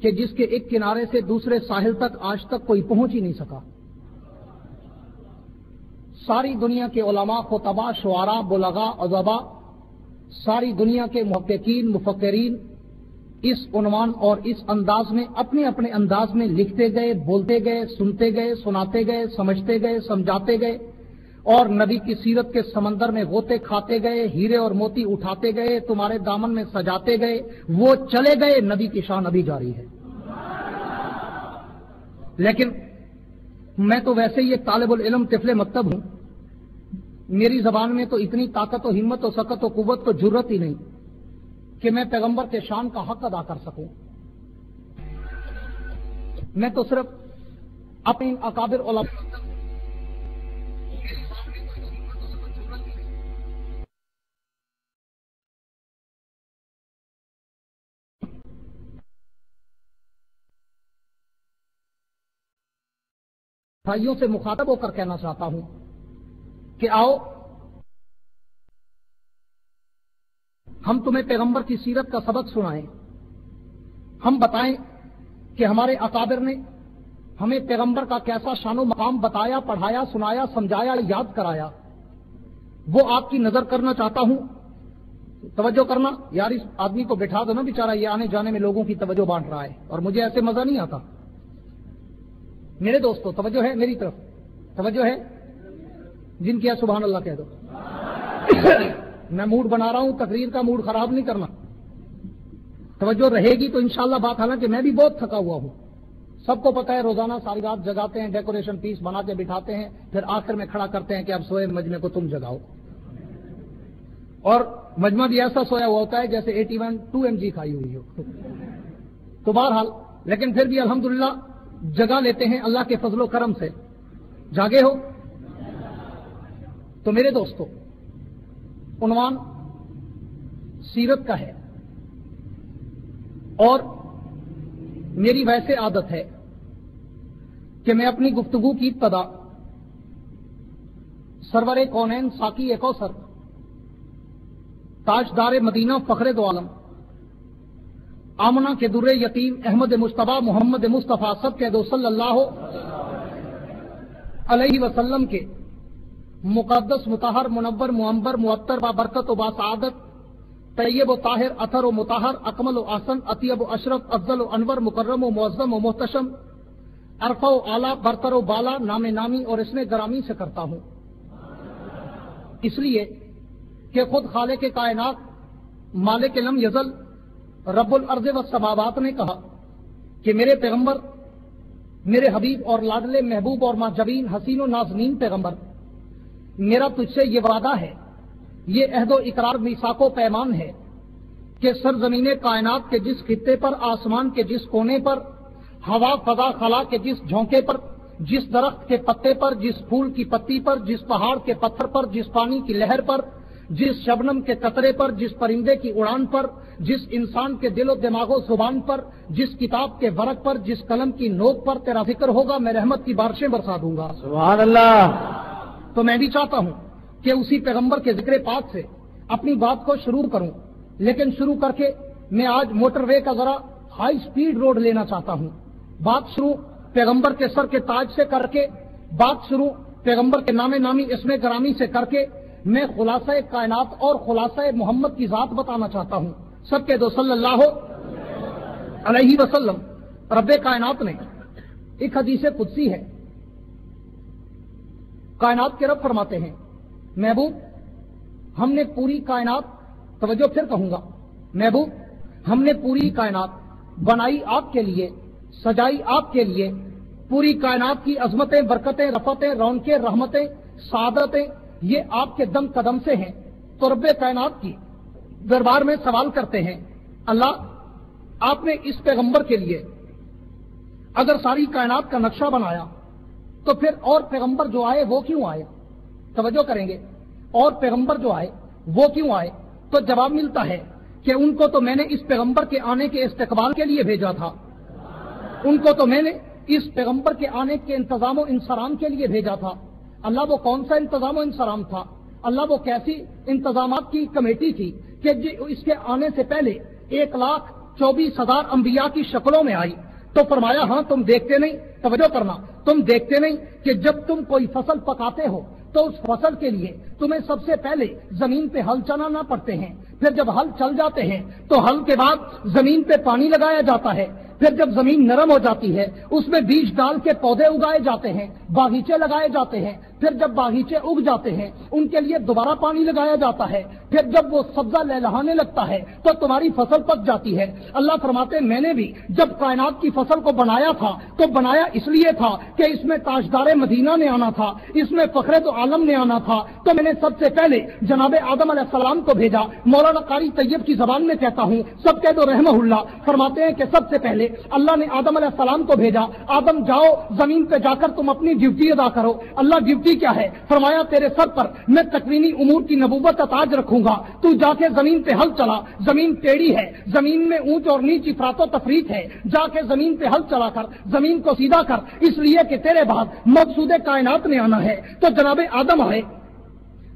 کہ جس کے ایک کنارے سے دوسرے ساحل تک آج تک کوئی پہنچ ہی نہیں سکا۔ ساری دنیا کے علماء، خطباء، شعراء، بلغاء، ادباء، ساری دنیا کے محققین، مفکرین اس عنوان اور اس انداز میں اپنے اپنے انداز میں لکھتے گئے، بولتے گئے، سنتے گئے، سناتے گئے، سمجھتے گئے، سمجھاتے گئے، اور نبی کی سیرت کے سمندر میں غوطے کھاتے گئے، ہیرے اور موتی اٹھاتے گئے، تمہارے دامن میں سجاتے گئے، وہ چلے گئے، نبی کی شان ابھی جاری ہے۔ لیکن میں تو ویسے ہی ایک طالب العلم طفل مکتب ہوں، میری زبان میں تو اتنی طاقت و ہمت و سکت و قوت کو جرت ہی نہیں کہ میں پیغمبر کے شان کا حق ادا کر سکوں۔ میں تو صرف اپنے اکابر علماء بھائیوں سے مخاطب ہو کر کہنا چاہتا ہوں کہ آؤ ہم تمہیں پیغمبر کی سیرت کا سبق سنائیں، ہم بتائیں کہ ہمارے اکابر نے ہمیں پیغمبر کا کیسا شان و مقام بتایا، پڑھایا، سنایا، سمجھایا، یاد کرایا، وہ آپ کی نظر کرنا چاہتا ہوں۔ توجہ کرنا یار، اس آدمی کو بٹھا دو نا، بیچارہ یہ آنے جانے میں لوگوں کی توجہ بانٹ رہا ہے اور مجھے ایسے مزہ نہیں آتا۔ میرے دوستو توجہ ہے میری طرف، توجہ ہے، جن کی ہے سبحان اللہ کہہ دو۔ میں موڈ بنا رہا ہوں، تقریر کا موڈ خراب نہیں کرنا، توجہ رہے گی تو انشاءاللہ بات، حالانکہ میں بھی بہت تھکا ہوا ہوں، سب کو پتا ہے، روزانہ ساری رات جگاتے ہیں، ڈیکوریشن پیس بنا کے بٹھاتے ہیں، پھر آخر میں کھڑا کرتے ہیں کہ اب سوئے مجمع کو تم جگاؤ، اور مجمع بھی ایسا سویا ہوا ہوتا ہے جیسے 81 2 mg کھائی ہوئی ہو۔ تو بہرحال لیکن پھر بھی الحمدللہ جگہ لیتے ہیں اللہ کے فضل و کرم سے۔ جاگے ہو؟ تو میرے دوستو عنوان سیرت کا ہے، اور میری ویسے عادت ہے کہ میں اپنی گفتگو کی ابتدا سرور کونین ساقی کوثر تاجدار مدینہ فخر دو عالم آمنہ کے در یتیم احمد مجتبیٰ محمد مصطفیٰ سب کہہ دو صلی اللہ علیہ وسلم کے مقدس مطہر منور معمبر معطر بابرکت و باسعادت طیب و طاہر اطہر و مطہر اکمل و احسن اطیب و اشرف افضل و انور مکرم و معظم و محتشم عرفہ و اعلیٰ برتر و بالا نام نامی اور اسم گرامی سے کرتا ہوں، اس لیے کہ خود خالق کائنات مالک لم یزل رب الارض والسماوات نے کہا کہ میرے پیغمبر، میرے حبیب اور لاڈلے محبوب اور ماجبین حسین و نازنین پیغمبر، میرا تجھ سے یہ وعدہ ہے، یہ عہد و اقرار میثاق و پیمان ہے کہ سرزمین کائنات کے جس خطے پر، آسمان کے جس کونے پر، ہوا فضا خلا کے جس جھونکے پر، جس درخت کے پتے پر، جس پھول کی پتی پر، جس پہاڑ کے پتھر پر، جس پانی کی لہر پر، جس شبنم کے قطرے پر، جس پرندے کی اڑان پر، جس انسان کے دل و دماغ و زبان پر، جس کتاب کے ورق پر، جس قلم کی نوک پر تیرا ذکر ہوگا، میں رحمت کی بارشیں برسا دوں گا۔ سبحان اللہ۔ تو میں بھی چاہتا ہوں کہ اسی پیغمبر کے ذکر پاک سے اپنی بات کو شروع کروں، لیکن شروع کر کے میں آج موٹر وے کا ذرا ہائی سپیڈ روڈ لینا چاہتا ہوں۔ بات شروع پیغمبر کے سر کے تاج سے کر کے، بات شروع پیغمبر کے نام نامی اسم گرامی سے کر کے میں خلاصہ کائنات اور خلاصہ محمد کی ذات بتانا چاہتا ہوں۔ سب کہہ دو صلی اللہ علیہ وسلم۔ رب کائنات نے ایک حدیث قدسی ہے، کائنات کے رب فرماتے ہیں محبوب ہم نے پوری کائنات، توجہ پھر کہوں گا، محبوب ہم نے پوری کائنات بنائی آپ کے لیے، سجائی آپ کے لیے، پوری کائنات کی عظمتیں، برکتیں، رفتیں، رونقیں، رحمتیں، سعادتیں یہ آپ کے دم قدم سے ہیں۔ تو رب کائنات کی دربار میں سوال کرتے ہیں، اللہ آپ نے اس پیغمبر کے لیے اگر ساری کائنات کا نقشہ بنایا تو پھر اور پیغمبر جو آئے وہ کیوں آئے؟ توجہ کریں گے، اور پیغمبر جو آئے وہ کیوں آئے؟ تو جواب ملتا ہے کہ ان کو تو میں نے اس پیغمبر کے آنے کے استقبال کے لیے بھیجا تھا، ان کو تو میں نے اس پیغمبر کے آنے کے انتظام و انصرام کے لیے بھیجا تھا۔ اللہ وہ کون سا انتظام و انصرام تھا؟ اللہ وہ کیسی انتظامات کی کمیٹی تھی کہ اس کے آنے سے پہلے 24,000 अंबिया की शक्लों में आई। तो फरमाया हाँ तुम देखते नहीं, तवज्जो करना, तुम देखते नहीं कि जब तुम कोई फसल पकाते हो तो उस फसल के लिए तुम्हें सबसे पहले जमीन पे हल चलाना पड़ते हैं, फिर जब हल चल जाते हैं तो हल के बाद जमीन पे पानी लगाया जाता है, फिर जब जमीन नरम हो जाती है उसमें बीज डाल के पौधे उगाए जाते हैं, बागीचे लगाए जाते हैं, फिर जब बागीचे उग जाते हैं उनके लिए दोबारा पानी लगाया जाता है, फिर जब वो सब्जा लहलहाने लगता है तो तुम्हारी फसल पक जाती है। अल्लाह फरमाते मैंने भी जब कायनात की फसल को बनाया था तो बनाया इसलिए था कि इसमें ताजदारे मदीना ने आना था, इसमें फखरे तो आलम ने आना था, तो मैंने सबसे पहले जनाबे आदम अलैहिस्सलाम को भेजा। मौलाना कारी तैयब की जबान में कहता हूँ, सब कह दो रहमहुल्लाह, फरमाते हैं कि सबसे पहले अल्लाह ने आदम अलैहिस्सलाम को भेजा, आदम जाओ जमीन पे जाकर तुम अपनी ड्यूटी अदा करो। अल्लाह ड्यूटी क्या है? फरमाया तेरे सर पर मैं तकवीनी उमूर की नबूवत का ताज रखूंगा, तू जाके जमीन पे हल चला, जमीन टेढ़ी है, जमीन में ऊंच और नीच इफरातो तफरीक है, जाके जमीन पे हल चला कर जमीन को सीधा कर, इसलिए कि तेरे बाद मकसूद कायनात ने आना है। तो जनाबे आदम आए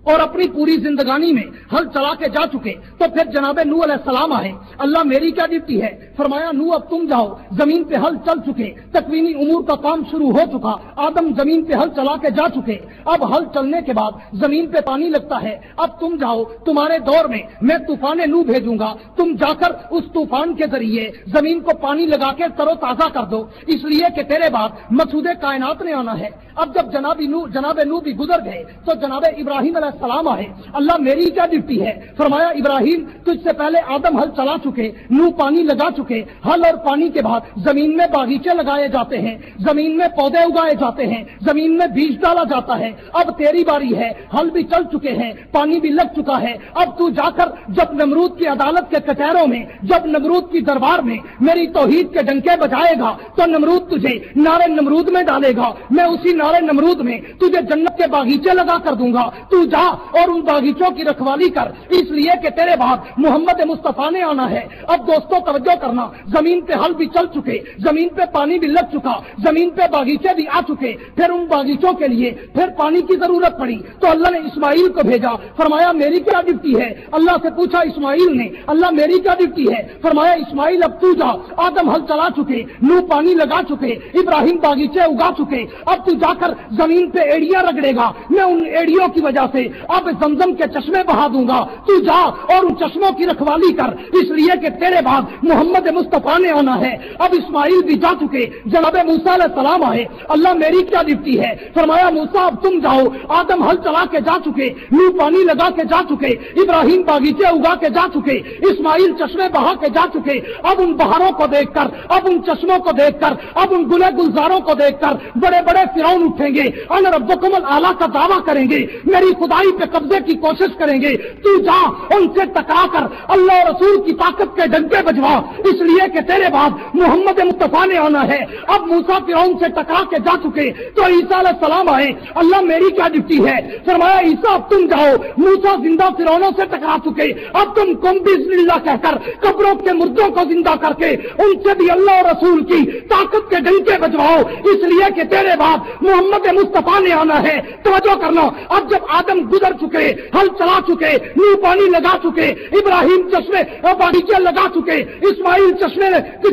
और अपनी पूरी जिंदगानी में हल चला के जा चुके, तो फिर जनाबे नूह अलैहिस्सलाम आए। अल्लाह मेरी क्या ड्यूटी है? फरमाया नूह अब तुम जाओ, जमीन पे हल चल चुके, तकवीनी उमूर का काम शुरू हो चुका, आदम जमीन पे हल चला के जा चुके, अब हल चलने के बाद जमीन पे पानी लगता है, अब तुम जाओ, तुम्हारे दौर में मैं तूफान नूह भेजूंगा, तुम जाकर उस तूफान के जरिए जमीन को पानी लगा के तरोताजा कर दो, इसलिए कि तेरे बाद मकसूद कायनात ने आना है। अब जब जनाबे नूह भी गुजर गए तो जनाबे इब्राहिम अलैहिस्सलाम आए। अल्लाह मेरी क्या ड्यूटी है? फरमाया इब्राहिम तुझसे पहले आदम हल चला चुके, नूह पानी लगा चुके, हल और पानी के बाद जमीन में बागीचे लगाए जाते हैं, जमीन में पौधे उगाए जाते हैं, जमीन में बीज डाला जाता है, अब तेरी बारी है, हल भी चल चुके हैं, पानी भी लग चुका है, अब तू जाकर जब नमरूद की अदालत के कचहरों में, जब नमरूद की दरबार में मेरी तौहीद के डंके बजाएगा तो नमरूद तुझे नारे नमरूद में डालेगा, मैं उसी नारे नमरूद में तुझे जन्नत के बागीचे लगा कर दूंगा, तू जा और उन बागीचों की रखवाली कर, इसलिए कि तेरे बाद मोहम्मद मुस्तफा ने आना है। अब दोस्तों तवज्जो करना, जमीन पे हल भी चल चुके, जमीन पे पानी भी लग चुका, जमीन पे बागीचे भी आ चुके, फिर उन बागीचों के लिए फिर पानी की जरूरत पड़ी तो अल्लाह ने इस्माइल को भेजा। फरमाया मेरी क्या ड्यूटी है? अल्लाह से पूछा इस्माइल ने, अल्लाह मेरी क्या ड्यूटी है? फरमाया इस्माइल अब तू जा, आदम हल चला चुके, नूह पानी लगा चुके, इब्राहिम बागीचे उगा चुके, अब तू जाकर जमीन पे एड़ियां रगड़ेगा, मैं उन एड़ियों की वजह से अब जमजम के चश्मे बहा दूंगा, तू जा और उन चश्मों की रखवाली कर, इसलिए कि तेरे बाद मोहम्मद मुस्तफा ने आना है। अब इस्माइल भी जा चुके, जनाबे मूसा अलैहिस्सलाम आए। अल्लाह मेरी क्या ड्यूटी है? फरमाया मूसा अब तुम जाओ, आदम हल चला के जा चुके, नूह पानी लगा के जा चुके, इब्राहिम बागीचे उगा के जा चुके, इस्माइल चश्मे बहा के जा चुके, अब उन बहारों को देखकर, अब उन चश्मों को देखकर, अब उन गुले गुलजारों को देखकर बड़े बड़े फिरौन उठेंगे, अन रब्बुकुमुल आला का दावा करेंगे, मेरी खुदाई पे कब्जे की कोशिश करेंगे, तू जा उनसे टकरा कर अल्लाह और रसूल की ताकत के डंके बजवा, इसलिए कि तेरे बाद मोहम्मद मुस्तफा ने आना है। अब मूसा फिरौन से टकरा के जा चुके तो ईसा अलैहिस्सलाम आए। अल्लाह मेरी क्या ड्यूटी है? फरमाया ईसा अब तुम जाओ, मूसा जिंदा फिरौनों से टकरा चुके, अब तुम कुम बिस्मिल्लाह कहकर कब्रों के मुर्दों को जिंदा करके उनसे भी अल्लाह और रसूल की ताकत के डंके बजवाओ, इसलिए कि तेरे बाद मोहम्मद मुस्तफा ने आना है। तवज्जो करना, अब जब आदम गुजर चुके, हल चला चुके, नूह पानी लगा चुके, इब्राहिम चश्मे और बागीचे लगा चुके, इस्माइल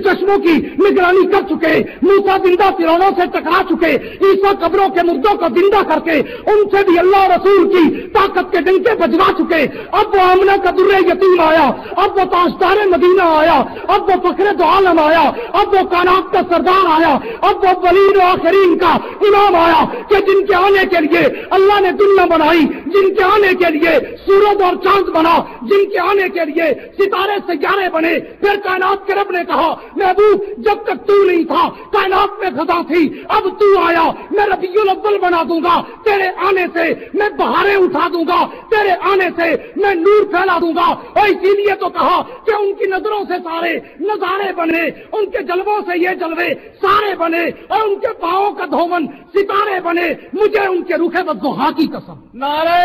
चश्मों की निगरानी कर चुके, मूसा जिंदा फिरौनों से टकरा चुके, ईसा कब्रों के मुर्दों को जिंदा करके उनसे भी अल्लाह रसूल की ताकत के डंके बजवा चुके। अब वो आमना का दुर्रे यतीम आया, अब वो ताजदारे मदीना आया, अब वो फखरे दो आलम आया, अब वो कायनात का सरदार आया, अब वो वलीन आखिरीन का इमाम आया कि जिनके आने के लिए अल्लाह ने दुनिया बनाई, जिनके आने के लिए सूरज और चांद बना, जिनके आने के लिए सितारे सैयारे बने। फिर कायनात के रब ने कहा महबूब जब तक तू नहीं था कायनात में खजा थी, अब तू आया, मैं रबीउल अव्वल बना दूंगा, तेरे आने से मैं बहारें उठा दूंगा, तेरे आने से मैं नूर फैला दूंगा। और इसीलिए तो कहा कि उनकी नजरों से सारे नजारे बने, उनके जलवों से ये जलवे सारे बने, और उनके पांवों का धोवन सितारे बने, मुझे उनके रुखे बद्दुहा की कसम। नारे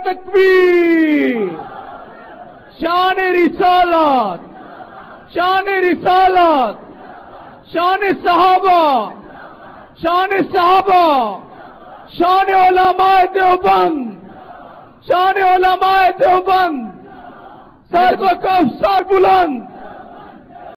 तकबीर, शान रिसालत, शान रिसालत, शान सहाबा, शान सहाबा, शान उलमाए देवबंद, शान उलमाए देवबंद, सर बकफ सर बुलंद,